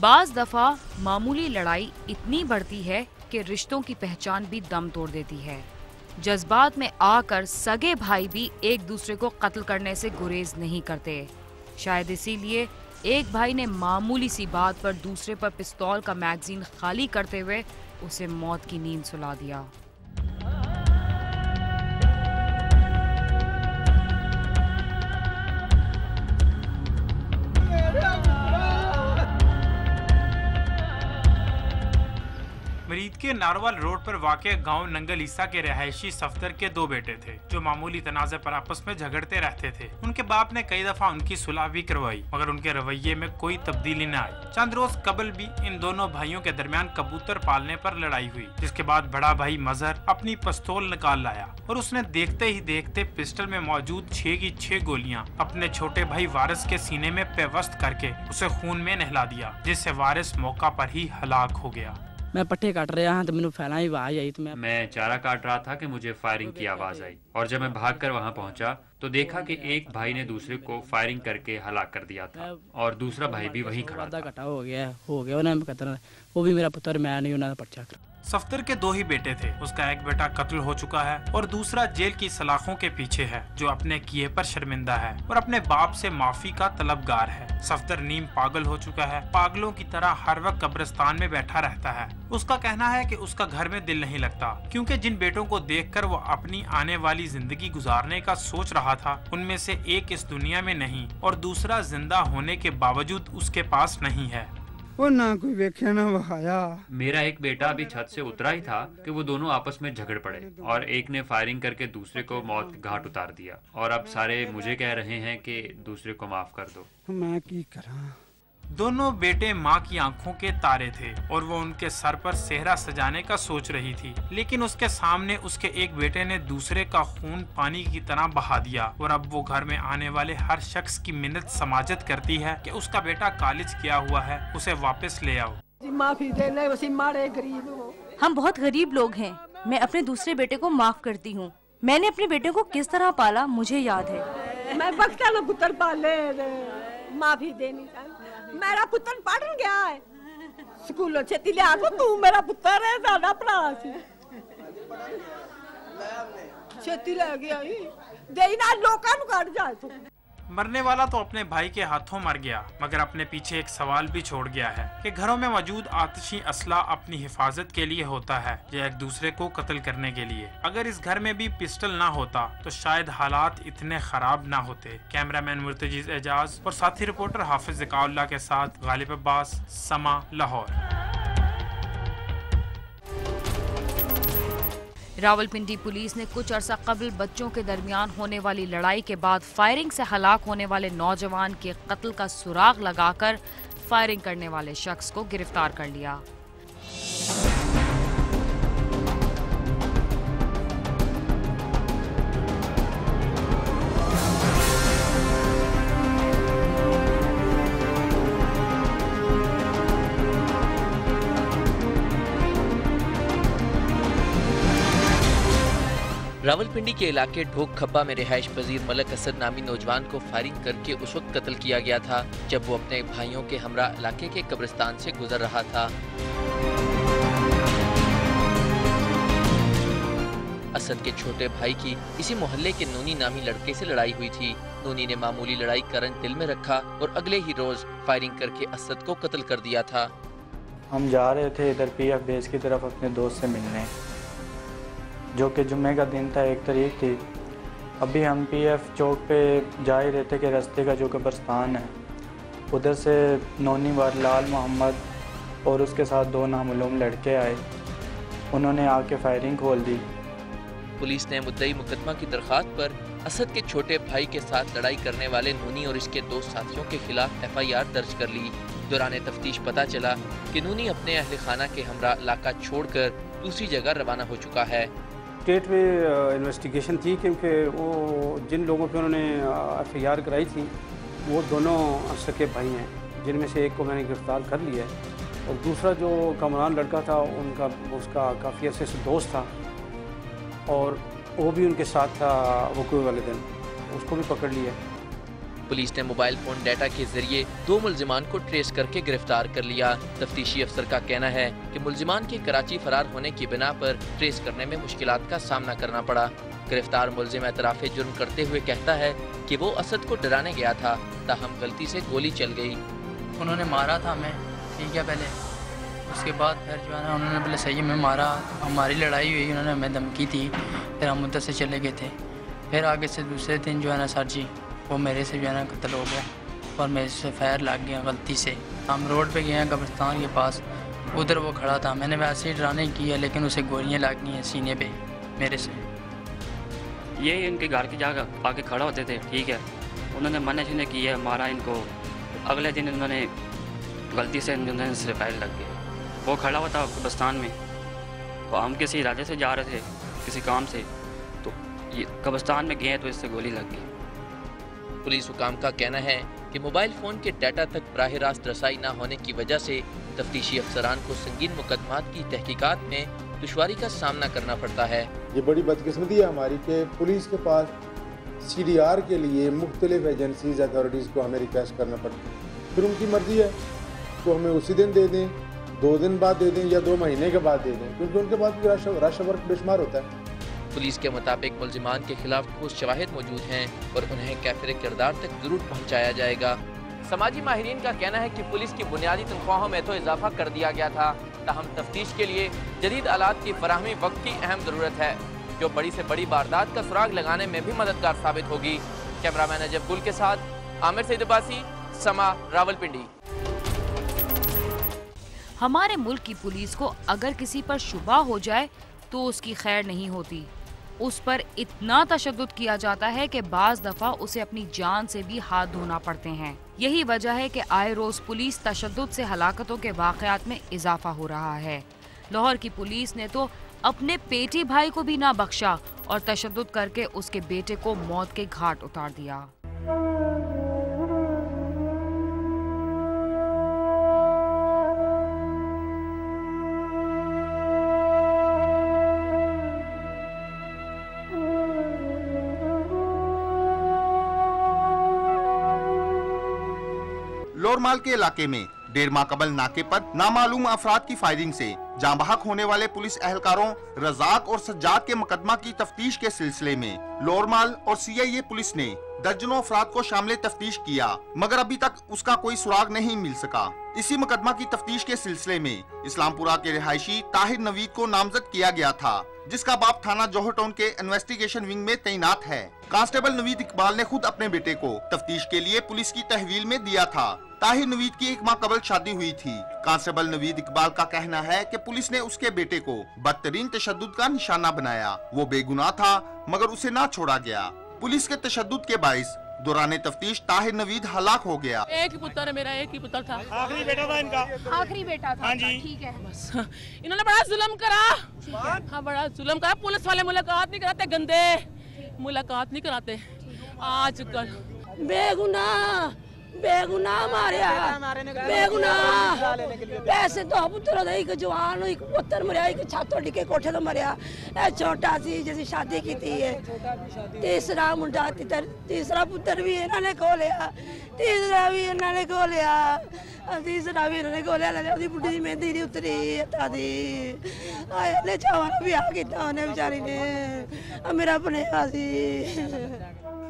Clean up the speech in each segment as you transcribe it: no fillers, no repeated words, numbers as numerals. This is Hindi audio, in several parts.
बाज दफा मामूली लड़ाई इतनी बढ़ती है कि रिश्तों की पहचान भी दम तोड़ देती है। जज्बात में आकर सगे भाई भी एक दूसरे को कत्ल करने से गुरेज नहीं करते। शायद इसीलिए एक भाई ने मामूली सी बात पर दूसरे पर पिस्तौल का मैगजीन खाली करते हुए उसे मौत की नींद सुला दिया। मरीद के नारवाल रोड पर वाक़ गांव नंगल ईसा के रहायशी सफदर के दो बेटे थे जो मामूली तनाज़े पर आपस में झगड़ते रहते थे। उनके बाप ने कई दफा उनकी सुलह भी करवाई मगर उनके रवैये में कोई तब्दीली न आई। चंद रोज कबल भी इन दोनों भाइयों के दरमियान कबूतर पालने पर लड़ाई हुई, जिसके बाद बड़ा भाई मजहर अपनी पिस्तौल निकाल लाया और उसने देखते ही देखते पिस्टल में मौजूद 6 की 6 गोलियां अपने छोटे भाई वारिस के सीने में पेवस्त करके उसे खून में नहला दिया, जिससे वारिस मौका पर ही हलाक हो गया। मैं पट्टे काट रहा था तो मैंने फैलाई आवाज आई तो मैं चारा काट रहा था कि मुझे फायरिंग की आवाज आई और जब मैं भागकर वहां पहुंचा तो देखा कि एक भाई ने दूसरे को फायरिंग करके हलाक कर दिया था और दूसरा भाई भी वहीं खड़ा था। घटा हो गया उन्हें कहता वो भी मेरा पुत्र, मैं नहीं उन्होंने पर्चा कर। सफदर के 2 ही बेटे थे। उसका एक बेटा कत्ल हो चुका है और दूसरा जेल की सलाखों के पीछे है, जो अपने किए पर शर्मिंदा है और अपने बाप से माफी का तलबगार है। सफदर नीम पागल हो चुका है, पागलों की तरह हर वक्त कब्रिस्तान में बैठा रहता है। उसका कहना है कि उसका घर में दिल नहीं लगता क्योंकि जिन बेटों को देखकर वो अपनी आने वाली जिंदगी गुजारने का सोच रहा था उनमें से एक इस दुनिया में नहीं और दूसरा जिंदा होने के बावजूद उसके पास नहीं है। वो ना कोई वेख्या ना बहाया। मेरा एक बेटा अभी छत से उतरा ही था कि वो दोनों आपस में झगड़ पड़े और एक ने फायरिंग करके दूसरे को मौत के घाट उतार दिया और अब सारे मुझे कह रहे हैं कि दूसरे को माफ कर दो। मैं की करा। दोनों बेटे माँ की आंखों के तारे थे और वो उनके सर पर सेहरा सजाने का सोच रही थी, लेकिन उसके सामने उसके एक बेटे ने दूसरे का खून पानी की तरह बहा दिया और अब वो घर में आने वाले हर शख्स की मिन्नत समाजत करती है कि उसका बेटा कॉलेज किया हुआ है, उसे वापस ले आओ। माफी दे ले, उसी मारे गरीब हो। हम बहुत गरीब लोग हैं। मैं अपने दूसरे बेटे को माफ करती हूँ। मैंने अपने बेटे को किस तरह पाला मुझे याद है। मैं बख्ता ना पुत्र पाले, माफी देनी चाहिए। मेरा पुत्र पढ़ गया है स्कूलों से तिले आको, तू मेरा पुत्र है, दादा भरा छेती ले गया देना लोकां नु काट जाए। तू मरने वाला तो अपने भाई के हाथों मर गया मगर अपने पीछे एक सवाल भी छोड़ गया है कि घरों में मौजूद आतिशी असला अपनी हिफाजत के लिए होता है या एक दूसरे को कत्ल करने के लिए। अगर इस घर में भी पिस्टल ना होता तो शायद हालात इतने खराब ना होते। कैमरामैन मुर्तजीज एजाज और साथी रिपोर्टर हाफिज ज़िकाउल्लाह के साथ गालिब अब्बास, समा, लाहौर। रावलपिंडी पुलिस ने कुछ अरसा कबल बच्चों के दरमियान होने वाली लड़ाई के बाद फायरिंग से हलाक होने वाले नौजवान के कत्ल का सुराग लगाकर फायरिंग करने वाले शख्स को गिरफ्तार कर लिया। रावलपिंडी के इलाके ढोक खब्बा में रिहाइश पजीर मलक असद नामी नौजवान को फायरिंग करके उस वक्त कत्ल किया गया था जब वो अपने भाइयों के हमरा इलाके के कब्रिस्तान से गुजर रहा था। असद के छोटे भाई की इसी मोहल्ले के नूनी नामी लड़के से लड़ाई हुई थी। नूनी ने मामूली लड़ाई का रंज दिल में रखा और अगले ही रोज फायरिंग करके असद को कत्ल कर दिया था। हम जा रहे थे इधर PF बेस की तरफ अपने दोस्त से मिलने, जो कि जुम्मे का दिन था, 1 तारीख थी। अभी हम PF चौक पे जा ही रहे थे कि रास्ते का जो कब्रिस्तान है उधर से नौनी वार लाल मोहम्मद और उसके साथ 2 नामालूम लड़के आए। उन्होंने आके फायरिंग खोल दी। पुलिस ने मुद्दई मुकदमा की दरख्वास्त पर असद के छोटे भाई के साथ लड़ाई करने वाले नूनी और इसके 2 साथियों के खिलाफ FIR दर्ज कर ली। दौरान तफ्तीश पता चला कि नूनी अपने अहल खाना के हमरा इलाका छोड़कर दूसरी जगह रवाना हो चुका है। स्टेट में इन्वेस्टिगेशन थी क्योंकि वो जिन लोगों पे उन्होंने FIR कराई थी वो दोनों सके भाई हैं, जिनमें से एक को मैंने गिरफ्तार कर लिया है और दूसरा जो कमरान लड़का था उसका काफ़ी अर्से से दोस्त था और वो भी उनके साथ था वक़ूए वाले दिन, उसको भी पकड़ लिया। पुलिस ने मोबाइल फोन डाटा के जरिए 2 मुल्जिमान को ट्रेस करके गिरफ्तार कर लिया। तफ्तीशी अफसर का कहना है कि मुल्जिमान के कराची फरार होने की बिना पर ट्रेस करने में मुश्किलात का सामना करना पड़ा। गिरफ्तार मुल्जिम एतराफ़े जुर्म करते हुए कहता है कि वो असद को डराने गया था, ताहम गलती से गोली चल गई। उन्होंने मारा था हमें, ठीक है, पहले उसके बाद फिर जो है ना उन्होंने पहले सही में मारा, हमारी लड़ाई हुई, उन्होंने हमें धमकी थी, फिर हम उधर से चले गए थे। फिर आगे से दूसरे दिन जो है ना सर जी वो मेरे से जो है ना कत्ल हो गया और मेरे से फायर लग गया गलती से। हम रोड पे गए हैं कब्रिस्तान के पास, उधर वो खड़ा था, मैंने वैसे ही डराने की है लेकिन उसे गोलियाँ लग गई हैं सीने पे मेरे से। ये इनके घर की जगह आके खड़ा होते थे, ठीक है, उन्होंने मना शुने किया, मारा इनको। अगले दिन उन्होंने गलती से इनसे फायर लग गया। वो खड़ा हुआ था कब्रिस्तान में, तो हम किसी इरादे से जा रहे थे किसी काम से, तो ये कब्रिस्तान में गए तो इससे गोली लग गई। पुलिस हुकाम का कहना है कि मोबाइल फ़ोन के डाटा तक बराह रास्त रसाई न होने की वजह से तफ्तीशी अफसरान को संगीन मुकदमात की तहकीकात में दुश्वारी का सामना करना पड़ता है। ये बड़ी बदकिस्मती है हमारी कि पुलिस के पास CDR के लिए मुख्तलिफ एजेंसीज अथॉरिटीज़ को हमें रिक्वेस्ट करना पड़ता है, फिर उनकी मर्ज़ी है तो हमें उसी दिन दे दें, 2 दिन बाद दे दें या 2 महीने के बाद दे दें, क्योंकि उनके पास भी रश वर्क बेशुमार होता है। पुलिस के मुताबिक मुल्जिमान के खिलाफ ठोस शवाहिद मौजूद हैं और उन्हें कैफिर किरदार तक जरूर पहुँचाया जाएगा। समाजी माहिरीन का कहना है कि पुलिस की बुनियादी तनख्वाहों में तो इजाफा कर दिया गया था, ताहम तफ्तीश के लिए जदीद आलात की फराहमी वक्त की अहम ज़रूरत है, जो बड़ी से बड़ी वारदात का सुराग लगाने में भी मददगार साबित होगी। कैमरामैन अजब गुल के साथ आमिर सईद अब्बासी, समा, रावलपिंडी। हमारे मुल्क की पुलिस को अगर किसी पर शुबा हो जाए तो उसकी खैर नहीं होती। उस पर इतना तशद्दुद किया जाता है कि बाज दफा उसे अपनी जान से भी हाथ धोना पड़ते हैं। यही वजह है कि आए रोज पुलिस तशद्दुद से हलाकतों के वाक़यात में इजाफा हो रहा है। लाहौर की पुलिस ने तो अपने पेटी भाई को भी ना बख्शा और तशद्दुद करके उसके बेटे को मौत के घाट उतार दिया। लोरमाल के इलाके में 1.5 माह कबल नाके पर नामालूम अफराद की फायरिंग से जाँ बहक होने वाले पुलिस एहलकारों रजाक और सज्जाद के मुकदमा की तफ्तीश के सिलसिले में लोरमाल और CIA पुलिस ने दर्जनों अफराद को शामिल तफ्तीश किया, मगर अभी तक उसका कोई सुराग नहीं मिल सका। इसी मुकदमा की तफ्तीश के सिलसिले में इस्लामपुरा के रिहायशी ताहिर नवीद को नामजद किया गया था, जिसका बाप थाना जौहर टाउन के इन्वेस्टिगेशन विंग में तैनात है। कांस्टेबल नवीद इकबाल ने खुद अपने बेटे को तफ्तीश के लिए पुलिस की तहवील में दिया था। ताहिर नवीद की 1 माह कबल शादी हुई थी। कांस्टेबल नवीद इकबाल का कहना है कि पुलिस ने उसके बेटे को बदतरीन तशद्दुद का निशाना बनाया। वो बेगुनाह था मगर उसे ना छोड़ा गया। पुलिस के तशद्दुद के बाइस दौरान तफ्तीश ताहिर नवीद हलाक हो गया। एक ही पुत्र है मेरा, एक ही पुत्र था, आखिरी बेटा था इनका, आखिरी बेटा था। हाँ जी, ठीक है। बस इन्होंने बड़ा जुल्म करा, हाँ बड़ा जुल्म करा। पुलिस वाले मुलाकात नहीं कराते, गंदे मुलाकात नहीं कराते। आजकल बेगुनाह मारिया, बेगुनाह पैसे तो पुत्र एक जवान एक पुत्र मरिया, एक छत के कोठे तो मरिया। छोटा सी जैसी शादी की थी, तीसरा मुंडा तीसरा पुत्र भी इन्होंने खो लिया, तीसरा भी इन्होंने खो लिया, तीसरा भी इन्होंने खो लिया। बुढ़ी मेहंदी नहीं उतरी दी आए चावल भी आ किया बेचारी ने, मेरा अपने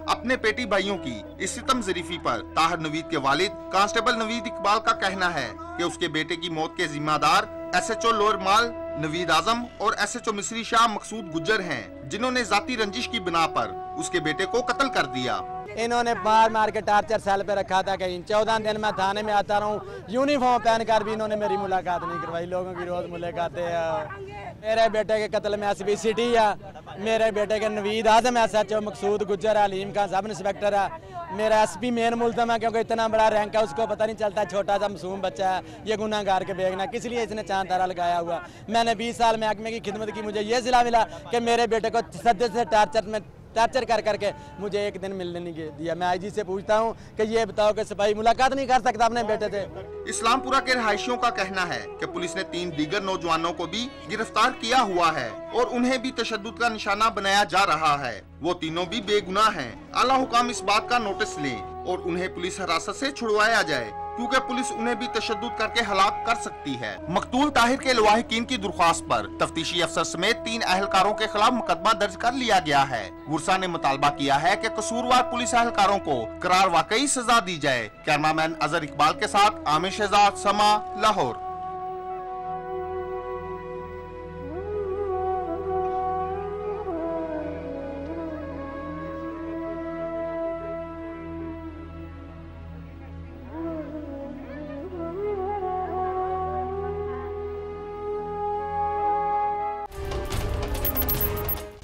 अपने पेटी भाइयों की इस सितम ज़रीफी पर ताहिर नवीद के वालिद कांस्टेबल नवीद इकबाल का कहना है कि उसके बेटे की मौत के जिम्मेदार SHO लोरमाल नवीद आजम और SHO मिस्री शाह मकसूद गुज्जर हैं, जिन्होंने जाती रंजिश की बिना पर उसके बेटे को कत्ल कर दिया। इन्होंने मार के टार्चर सेल पे रखा था। कहीं 14 दिन मैं थाने में आता रहा हूँ, यूनिफॉर्म पहन कर भी इन्होंने मेरी मुलाकात नहीं करवाई। लोगों की रोज मुलाकातें है। मेरे बेटे के कत्ल में SBCT है, मेरे बेटे के नवीद आजम SHO मकसूद गुज्जर है, अलीम खान सब इंस्पेक्टर है, मेरा SP मेन मुल्ज़म है, क्योंकि इतना बड़ा रैंक है उसको पता नहीं चलता, छोटा सा मासूम बच्चा है, ये गुनाहगार के बेगना, किस लिए इसने चांद तारा लगाया हुआ। मैंने 20 साल महकमे की खिदमत की, मुझे ये जिला मिला कि मेरे बेटे को सदे से टार्चर कर करके मुझे एक दिन मिलने नहीं दिया। मैं IG से पूछता हूँ कि ये बताओ कि सिपाही मुलाकात नहीं कर सकता अपने बेटे से। इस्लामपुरा के रहायशियों का कहना है कि पुलिस ने 3 दीगर नौजवानों को भी गिरफ्तार किया हुआ है और उन्हें भी तशद्दुद का निशाना बनाया जा रहा है। वो तीनों भी बेगुनाह हैं। आला हुकाम इस बात का नोटिस लें और उन्हें पुलिस हिरासत से छुड़वाया जाए, क्योंकि पुलिस उन्हें भी तशद्दुद करके हलाक कर सकती है। मकतूल ताहिर के लवाहिकीन की दरख्वास्त पर तफ्तीशी अफसर समेत 3 अहलकारों के खिलाफ मुकदमा दर्ज कर लिया गया है। गुरसा ने मुतालबा किया है कि कसूरवार पुलिस अहलकारों को करार वाकई सजा दी जाए। कैमरामैन अजहर इकबाल के साथ आमिर शहजाद, समा, लाहौर।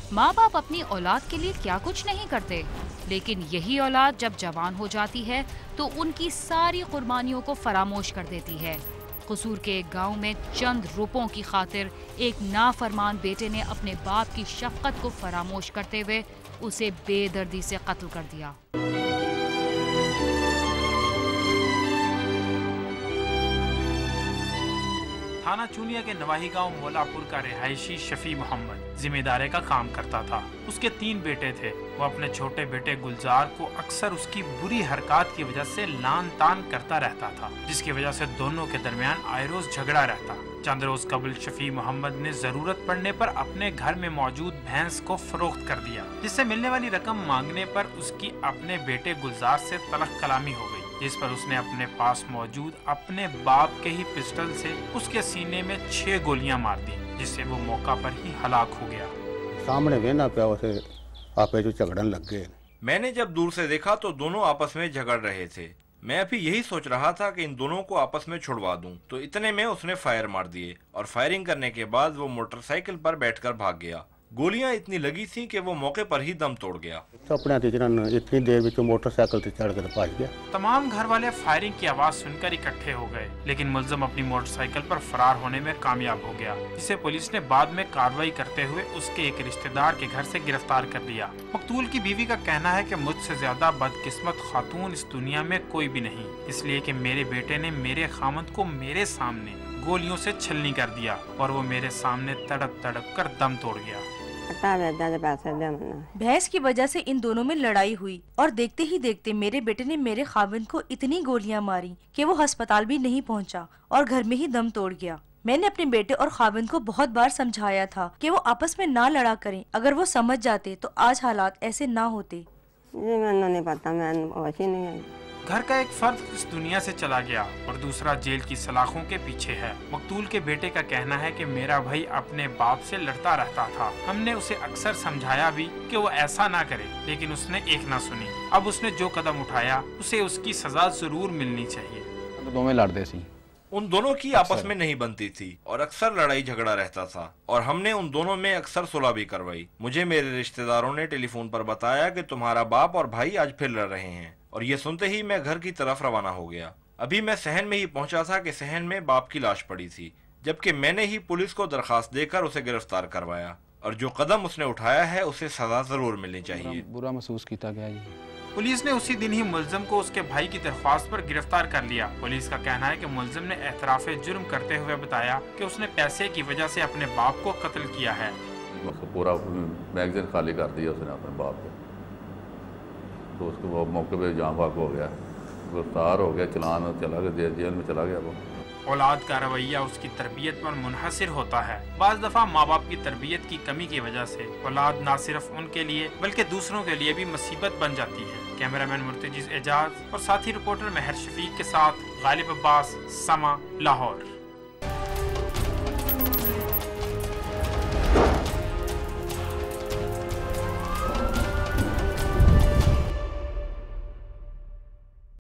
माँ बाप अपनी औलाद के लिए क्या कुछ नहीं करते, लेकिन यही औलाद जब जवान हो जाती है तो उनकी सारी कुर्बानियों को फरामोश कर देती है। कसूर के एक गांव में चंद रुपयों की खातिर एक नाफरमान बेटे ने अपने बाप की शफकत को फरामोश करते हुए उसे बेदर्दी से कत्ल कर दिया। थाना चूनिया के नवाही गांव मोलापुर का रिहायशी शफी मोहम्मद जिम्मेदारी का काम करता था। उसके 3 बेटे थे। वो अपने छोटे बेटे गुलजार को अक्सर उसकी बुरी हरकत की वजह से लान तान करता रहता था, जिसकी वजह से दोनों के दरमियान आए रोज झगड़ा रहता। चंद रोज कबल शफी मोहम्मद ने जरूरत पड़ने पर अपने घर में मौजूद भैंस को फरोख्त कर दिया, जिससे मिलने वाली रकम मांगने पर उसकी अपने बेटे गुलजार से तलख कलामी हो गई, जिस पर उसने अपने पास मौजूद अपने बाप के ही पिस्टल से उसके सीने में 6 गोलियां मार दी, जिससे वो मौका पर ही हलाक हो गया। सामने वेना पे उसे आपे जो झगड़न लग गए। मैंने जब दूर से देखा तो दोनों आपस में झगड़ रहे थे। मैं अभी यही सोच रहा था कि इन दोनों को आपस में छुड़वा दूं, तो इतने में उसने फायर मार दिए और फायरिंग करने के बाद वो मोटरसाइकिल पर बैठकर भाग गया। गोलियां इतनी लगी थी कि वो मौके पर ही दम तोड़ गया। इतनी देर में मोटरसाइकिल से चढ़ कर भाग गया। तमाम घर वाले फायरिंग की आवाज सुनकर इकट्ठे हो गए, लेकिन मुलजिम अपनी मोटरसाइकिल पर फरार होने में कामयाब हो गया, जिसे पुलिस ने बाद में कार्रवाई करते हुए उसके एक रिश्तेदार के घर से गिरफ्तार कर लिया। मकतूल की बीवी का कहना है कि मुझसे ज्यादा बदकिस्मत खातून इस दुनिया में कोई भी नहीं, इसलिए कि मेरे बेटे ने मेरे खामद को मेरे सामने गोलियों से छलनी कर दिया और वो मेरे सामने तड़प तड़प कर दम तोड़ गया। भैंस की वजह से इन दोनों में लड़ाई हुई और देखते ही देखते मेरे बेटे ने मेरे खाविंद को इतनी गोलियां मारी कि वो अस्पताल भी नहीं पहुंचा और घर में ही दम तोड़ गया। मैंने अपने बेटे और खाविंद को बहुत बार समझाया था कि वो आपस में ना लड़ा करें। अगर वो समझ जाते तो आज हालात ऐसे ना होते। नहीं पता, मैं घर का एक फर्द इस दुनिया से चला गया और दूसरा जेल की सलाखों के पीछे है। मकतूल के बेटे का कहना है कि मेरा भाई अपने बाप से लड़ता रहता था। हमने उसे अक्सर समझाया भी कि वो ऐसा ना करे, लेकिन उसने एक ना सुनी। अब उसने जो कदम उठाया उसे उसकी सजा जरूर मिलनी चाहिए। दोनों लड़ते सी। उन दोनों की आपस में नहीं बनती थी और अक्सर लड़ाई झगड़ा रहता था और हमने उन दोनों में अक्सर सुलह भी करवाई। मुझे मेरे रिश्तेदारों ने टेलीफोन पर बताया कि तुम्हारा बाप और भाई आज फिर लड़ रहे हैं और ये सुनते ही मैं घर की तरफ रवाना हो गया। अभी मैं सहन में ही पहुंचा था कि सहन में बाप की लाश पड़ी थी, जबकि मैंने ही पुलिस को दरखास्त देकर उसे गिरफ्तार करवाया और जो कदम उसने उठाया है उसे सजा जरूर मिलनी चाहिए। बुरा महसूस किया गया जी। पुलिस ने उसी दिन ही मुलजिम को उसके भाई की दरख्वास्त पर गिरफ्तार कर लिया। पुलिस का कहना है कि मुलजिम ने एतराफ़े जुर्म करते हुए बताया कि उसने पैसे की वजह से अपने बाप को कत्ल किया है। पूरा मैगजीन खाली कर दिया उसने अपने बाप को, तो उसको वो मौके पे जहाँ भाग हो गया, गिरफ्तार हो गया, चलान चला गया, जेल में चला गया। वो औलाद का रवैया उसकी तरबियत पर मुनहसिर होता है। बाज़ दफ़ा माँ बाप की तरबियत की कमी की वजह से औलाद न सिर्फ उनके लिए बल्कि दूसरों के लिए भी मुसीबत बन जाती है। कैमरामैन मुर्तजिज़ एजाज और साथी रिपोर्टर महर शफीक के साथ गालिब अब्बास, समा, लाहौर।